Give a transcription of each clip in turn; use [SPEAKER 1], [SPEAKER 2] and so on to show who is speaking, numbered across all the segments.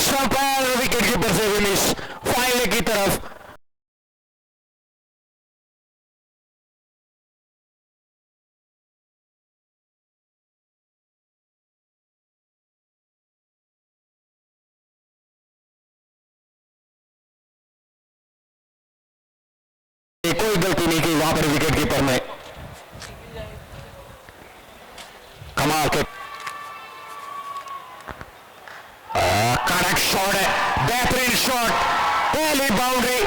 [SPEAKER 1] Next umpire wicket keeper से finish final की तरफ। कोई गलती नहीं की वहां पर विकेट कीपर ने। कमाल के करेक्ट शॉट है, बेहतरीन शॉट, पहली boundary.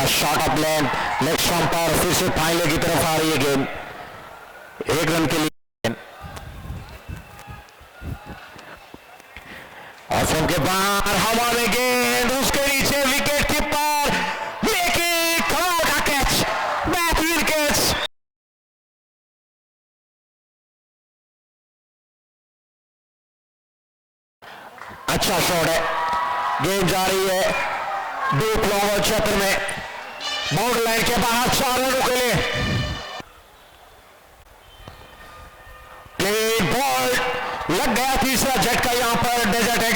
[SPEAKER 1] Shot of length, next umpire फिर से फाइनल की तरफ आ रही है गेंद, 1 रन के लिए। ऑफ के बाहर हवा में गेंद, उसके नीचे विकेट कीपर लेके कमाल का कैच, बेहतरीन कैच। अच्छा शॉट है, गेंद जा रही है डीप लॉन्ग क्षेत्र में, बाउंड्री लाइन के बाहर 4 रनों के लिए। प्ले बॉल लग गया, तीसरा झटका यहां पर डेजर्ट है।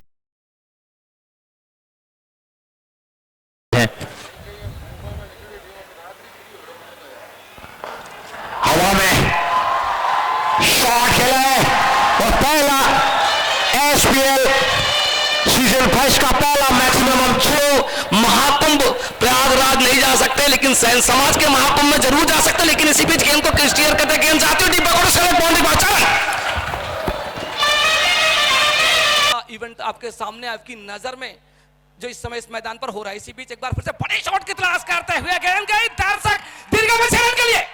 [SPEAKER 1] हवा में शॉट खेला है और पहला एसपीएल सीजन 22 का पहला मैक्सिमम। जो महाकुंभ प्रयागराज नहीं जा सकते लेकिन सैन समाज के महाकुंभ में जरूर जा सकते, लेकिन इसी बीच गेंद को क्रिस्टियर करते, गेंद जाती हुई बाउंड्री पहुंचा।
[SPEAKER 2] इवेंट आपके सामने, आपकी नजर में जो इस समय इस मैदान पर हो रहा है, इसी बीच एक बार फिर से बड़े शॉट की तलाश करते हुए गेंद गई दर्शक दीर्घ विचलन के लिए।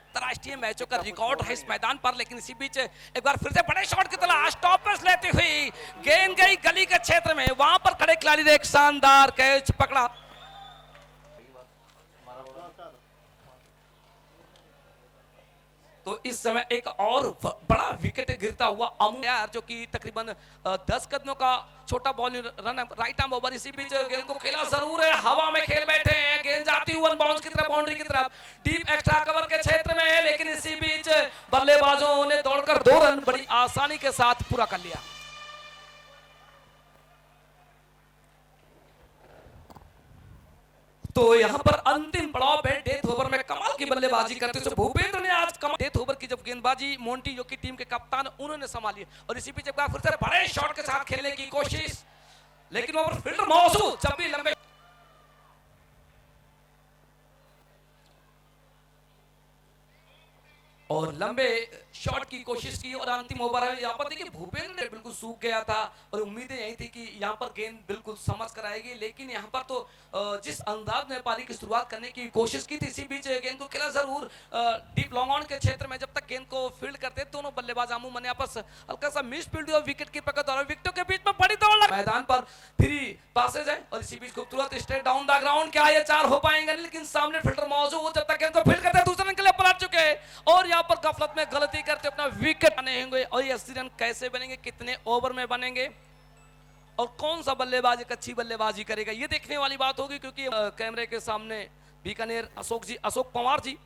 [SPEAKER 2] अंतरराष्ट्रीय मैचों का रिकॉर्ड है इस मैदान पर, लेकिन इसी बीच एक बार फिर से बड़े शॉट की तलाश, स्टॉपर्स लेती हुई गेंद गई गली के क्षेत्र में, वहां पर खड़े खिलाड़ी ने एक शानदार कैच पकड़ा। तो इस समय एक और बड़ा विकेट गिरता हुआ अमूल्य, जो कि तकरीबन 10 कदमों का छोटा ball run right arm over. इसी बीच गेंद को खेला जरूर है, हवा में खेल बैठे हैं, गेंद जाती हुई वन बाउंस की तरफ, बाउंड्री की तरफ, डीप एक्स्ट्रा कवर के क्षेत्र में है, लेकिन इसी बीच बल्लेबाजों ने दौड़कर 2 रन बड़ी आसानी के साथ पूरा कर लिया। तो यहां पर अंतिम पड़ाव पे डेथ ओवर में कमाल की बल्लेबाजी करते हुए भूपेंद्र ने आज कमाल डेथ ओवर की जब गेंदबाजी मोंटी जो कि टीम के कप्तान उन्होंने संभाली, और इसी बीच एक बार फिर से बड़े शॉट के साथ खेलने की कोशिश, लेकिन वहां पर फील्डर मौजूद, जब भी लंबे और लंबे शॉट की कोशिश की, और अंतिम ओवर है यहाँ पर देखिए भूपेंद्र ने बिल्कुल सूख गया था और उम्मीदें यही थी कि यहाँ पर गेंद बिल्कुल समझ कर आएगी, लेकिन यहाँ पर तो जिस अंदाज में पारी की शुरुआत करने की कोशिश की थी, इसी बीच गेंद को खेला जरूर डीप लॉन्ग ऑन के क्षेत्र में। जब तक गेंद को फील्ड करते दोनों बल्लेबाज अमूमन आपस हल्का सा मिस फील्ड और विकेट कीपर का दौरा, विकेटों के बीच में बड़ी दौड़ लगा, मैदान पर फ्री पासेज है, और इसी बीच खूबसूरत स्ट्रेट डाउन द ग्राउंड, क्या ये 4 हो पाएंगे, लेकिन सामने फील्डर मौजूद, जब तक गेंद को फील्ड करते दूसरे रन के लिए पलट चुके हैं, और यहाँ पर गफलत में गलती करते अपना विकेट बने होंगे, और ये 80 रन कैसे बनेंगे, कितने ओवर में बनेंगे, और कौन सा बल्लेबाज एक अच्छी बल्लेबाजी करेगा, ये देखने वाली बात होगी। क्योंकि कैमरे के सामने बीकानेर अशोक जी, अशोक पवार जी,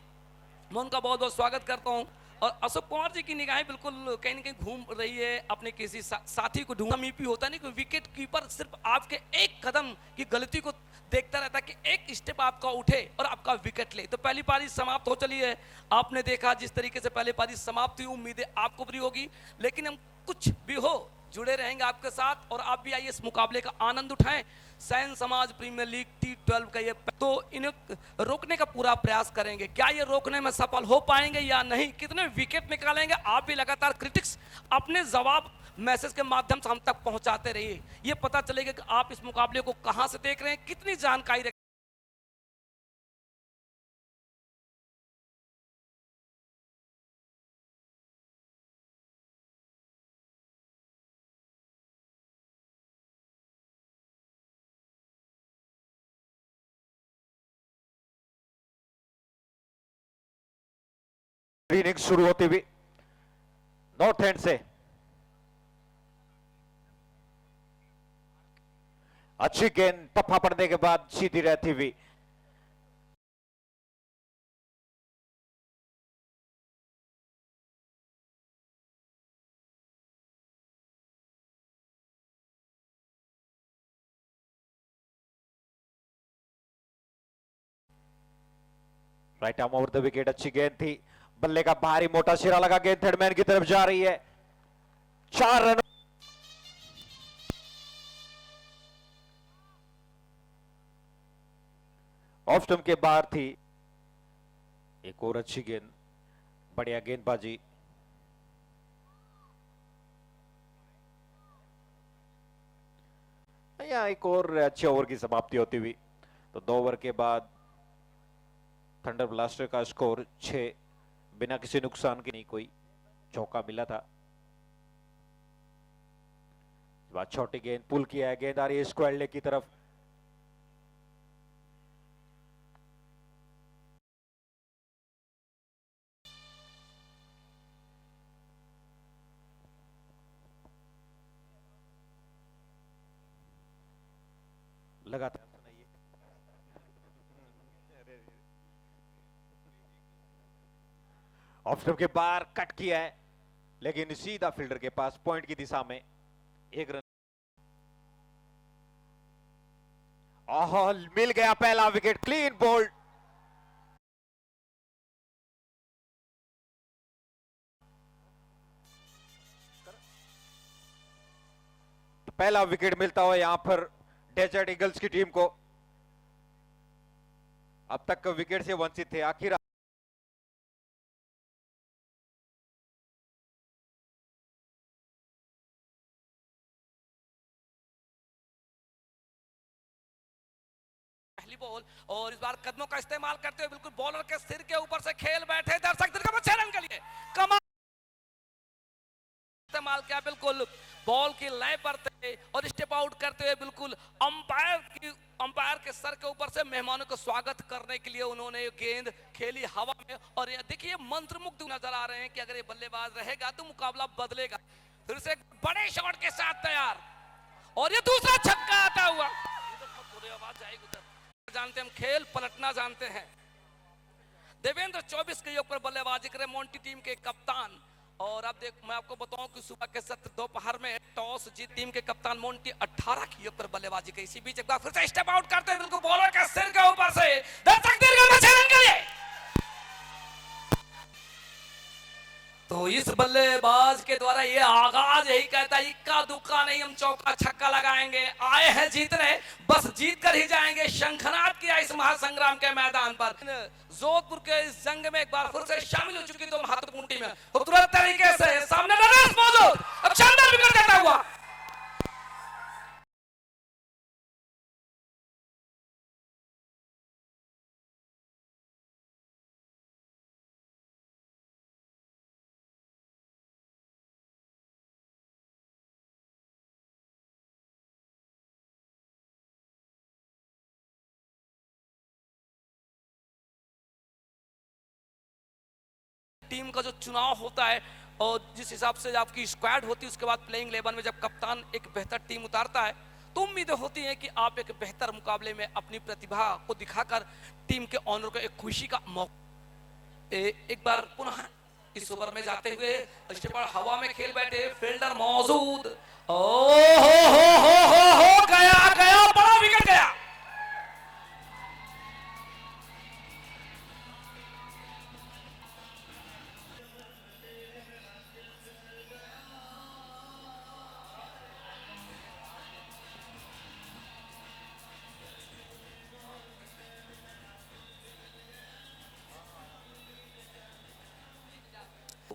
[SPEAKER 2] मैं उनका बहुत बहुत स्वागत करता हूं। और अशोक पवार जी की निगाहें बिल्कुल कहीं ना कहीं घूम रही है अपने किसी साथी को ढूंढना। मीपी होता नहीं कि विकेट कीपर सिर्फ आपके एक कदम की गलती को देखता रहता है कि एक स्टेप आपका उठे और आपका विकेट ले। तो पहली पारी समाप्त हो चली है, आपने देखा जिस तरीके से पहली पारी समाप्त हुई, उम्मीदें आपको पूरी होगी, लेकिन हम कुछ भी हो जुड़े रहेंगे आपके साथ, और आप भी आइए इस मुकाबले का आनंद उठाएं। सैन समाज प्रीमियर लीग T12 का ये, तो इन्हें रोकने का पूरा प्रयास करेंगे। क्या ये रोकने में सफल हो पाएंगे या नहीं, कितने विकेट निकालेंगे, आप भी लगातार क्रिटिक्स अपने जवाब मैसेज के माध्यम से हम तक पहुंचाते रहिए। ये पता चलेगा कि आप इस मुकाबले को कहां से देख रहे हैं, कितनी जानकारी
[SPEAKER 3] इनिंग्स शुरू होती हुई नॉर्थ एंड से अच्छी गेंद टप्पा पड़ने के बाद सीधी रहती हुई right arm over the wicket. अच्छी गेंद थी, बल्ले का भारी मोटा सिरा लगा, गेंद थर्डमैन की तरफ जा रही है। 4 रन। ऑफ स्टंप के बाहर थी। एक और अच्छी गेंद, बढ़िया गेंदबाजी। यहां एक और अच्छे ओवर की समाप्ति होती हुई। तो 2 ओवर के बाद थंडर ब्लास्टर का स्कोर 6, बिना किसी नुकसान के। नहीं कोई चौका मिला था। बाद छोटी गेंद पुल किया है, गेंद आ रही है स्क्वायर लेग की तरफ। लगातार सुनाइए। ऑफ स्टंप के बाहर कट किया है, लेकिन सीधा फील्डर के पास पॉइंट की दिशा में 1 रन। मिल गया पहला विकेट, क्लीन बोल्ड। तो पहला विकेट मिलता हुआ यहां पर डेजर्ट ईगल्स की टीम को। अब तक विकेट से वंचित थे। आखिर
[SPEAKER 2] पहली बॉल और इस बार कदमों का इस्तेमाल करते हुए बिल्कुल बॉलर के सिर के ऊपर से खेल बैठे दर्शक दीर्घ में 6 रन के लिए कमाल इस्तेमाल किया। बिल्कुल बॉल की लय पर थे और स्टेप आउट करते हुए बिल्कुल अंपायर के सर के ऊपर से मेहमानों को स्वागत करने के लिए उन्होंने गेंद खेली हवा में। और ये देखिए मंत्रमुग्ध नजर आ रहे हैं कि अगर ये बल्लेबाज रहेगा तो मुकाबला बदलेगा। फिर से एक बड़े शॉट के साथ तैयार और ये दूसरा छक्का आता हुआ। आवाज जाएगी उधर। जानते हम खेल पलटना जानते हैं। देवेंद्र 24 के योग पर बल्लेबाजी करे मोंटी टीम के कप्तान। और अब देख मैं आपको बताऊं कि सुबह के सत्र दोपहर में टॉस जीत टीम के कप्तान मोंटी 18 के योग पर बल्लेबाजी की। इसी बीच एक बार फिर से स्टेप आउट करते हैं बिल्कुल बॉलर के सिर के ऊपर से दर्शक दीर्घ में 6 रन के लिए। तो इस बल्लेबाज के द्वारा ये आगाज यही कहता है इक्का दुक्का नहीं, हम चौका छक्का लगाएंगे। आए हैं जीतने, बस जीत कर ही जाएंगे। शंखनाद किया इस महासंग्राम के मैदान पर। जोधपुर के इस जंग में एक बार फिर से शामिल हो चुकी 2 महत्वपूर्ण टीमें। खूबसूरत तरीके से सामने रनर्स मौजूद, अब शानदार विकेट देता हुआ टीम का जो चुनाव होता है और जिस हिसाब से आपकी स्क्वाड होती है उसके बाद प्लेइंग 11 में जब कप्तान एक बेहतर टीम उतारता है तो उम्मीदें होती हैं कि आप एक बेहतर मुकाबले में अपनी प्रतिभा को दिखाकर टीम के ऑनर को एक खुशी का मौका। एक बार पुनः इस ओवर में जाते हुए हवा में खेल बैठे फील्डर मौजूद। ओ हो गया गया बड़ा विकेट गया।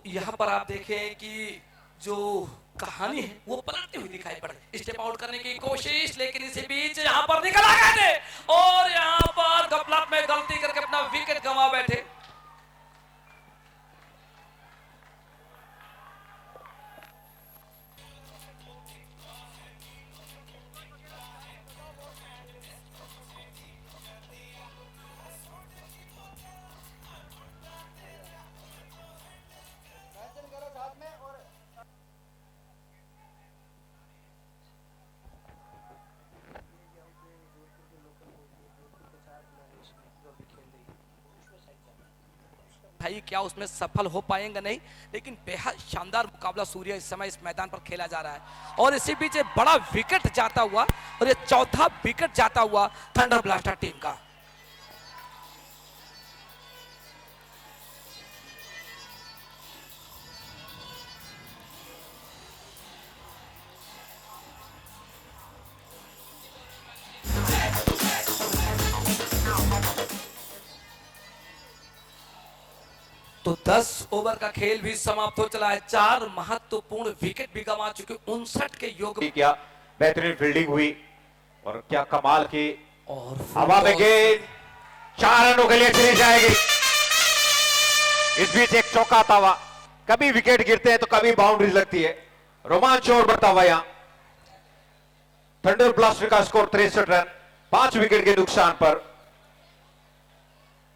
[SPEAKER 2] यहाँ पर आप देखें कि जो कहानी है वो पलटती हुई दिखाई पड़े। स्टेप आउट करने की कोशिश, लेकिन इसी बीच यहाँ पर निकल आ गए थे और यहाँ पर गपलत में गलती करके अपना विकेट गंवा बैठे। चाहिए, क्या उसमें सफल हो पाएंगे नहीं, लेकिन बेहद शानदार मुकाबला सूर्य इस समय इस मैदान पर खेला जा रहा है। और इसी बीच एक बड़ा विकेट जाता हुआ, और ये चौथा विकेट जाता हुआ थंडर ब्लास्टर टीम का। तो 10 ओवर का खेल भी समाप्त हो चला है। 4 महत्वपूर्ण विकेट भी गंवा चुके, 59 के योग।
[SPEAKER 3] क्या बेहतरीन फील्डिंग हुई और क्या कमाल की
[SPEAKER 2] और
[SPEAKER 3] हवा में गेंद 4 रनों के लिए चली जाएगी। इस बीच एक चौका आता हुआ, कभी विकेट गिरते हैं तो कभी बाउंड्री लगती है, रोमांच और बढ़ता हुआ यहां। थंडर ब्लास्टर का स्कोर 63 रन, 5 विकेट के नुकसान पर।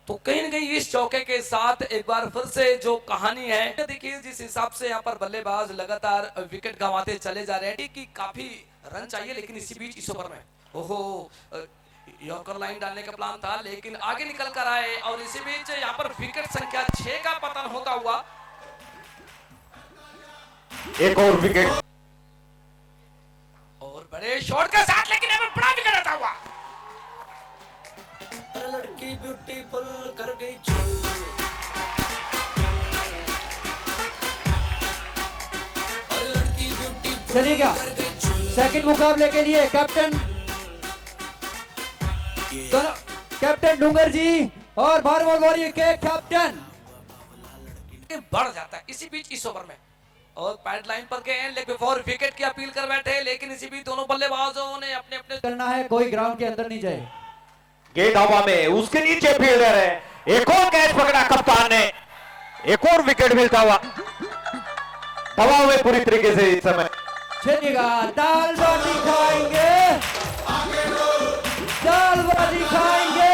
[SPEAKER 2] तो कहीं ना कहीं इस चौके के साथ एक बार फिर से जो कहानी है, देखिए जिस हिसाब से यहाँ पर बल्लेबाज लगातार विकेट गंवाते चले जा रहे हैं कि काफी रन चाहिए, लेकिन इसी बीच इस ओवर में ओहो यॉर्कर लाइन डालने का प्लान था, लेकिन आगे निकल कर आए। और इसी बीच यहाँ पर विकेट संख्या 6 का पतन होता हुआ,
[SPEAKER 3] एक और विकेट
[SPEAKER 2] और बड़े शॉट के साथ, लेकिन यहाँ पर बड़ा विकेट आता हुआ।
[SPEAKER 4] लड़की ब्यूटीफुल कर गई
[SPEAKER 5] चलिएगा सेकंड मुकाबले के लिए कैप्टन दोनों, कैप्टन डूंगर जी और भारवल वॉरियर के कैप्टन
[SPEAKER 2] बढ़ जाता है इसी बीच इस ओवर में। और पैड लाइन पर गए, लेग बिफोर विकेट की अपील कर बैठे, लेकिन इसी बीच दोनों बल्लेबाजों ने अपने अपने
[SPEAKER 5] करना है, कोई ग्राउंड के अंदर नहीं जाए।
[SPEAKER 3] गेंद हवा में, उसके नीचे फील्डर है, एक और कैच पकड़ा कप्तान ने, एक और विकेट मिलता हुआ दबाव में पूरी तरीके से इस समय।
[SPEAKER 5] चलिएगा दाल बाटी खाएंगे, दाल बाटी खाएंगे।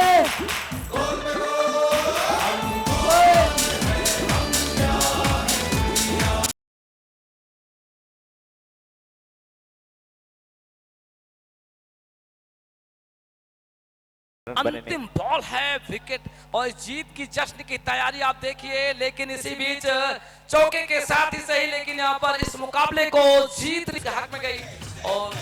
[SPEAKER 2] अंतिम बॉल है, विकेट और जीत की जश्न की तैयारी आप देखिए, लेकिन इसी बीच चौके के साथ ही सही, लेकिन यहाँ पर इस मुकाबले को जीत के हक में गई। और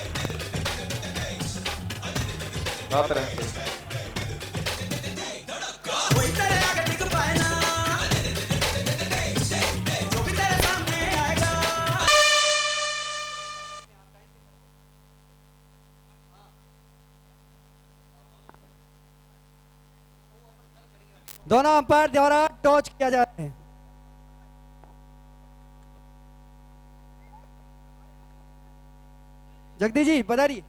[SPEAKER 5] दोनों अंपायर द्वारा टॉस किया जा रहा है। जगदीश जी पधारिए।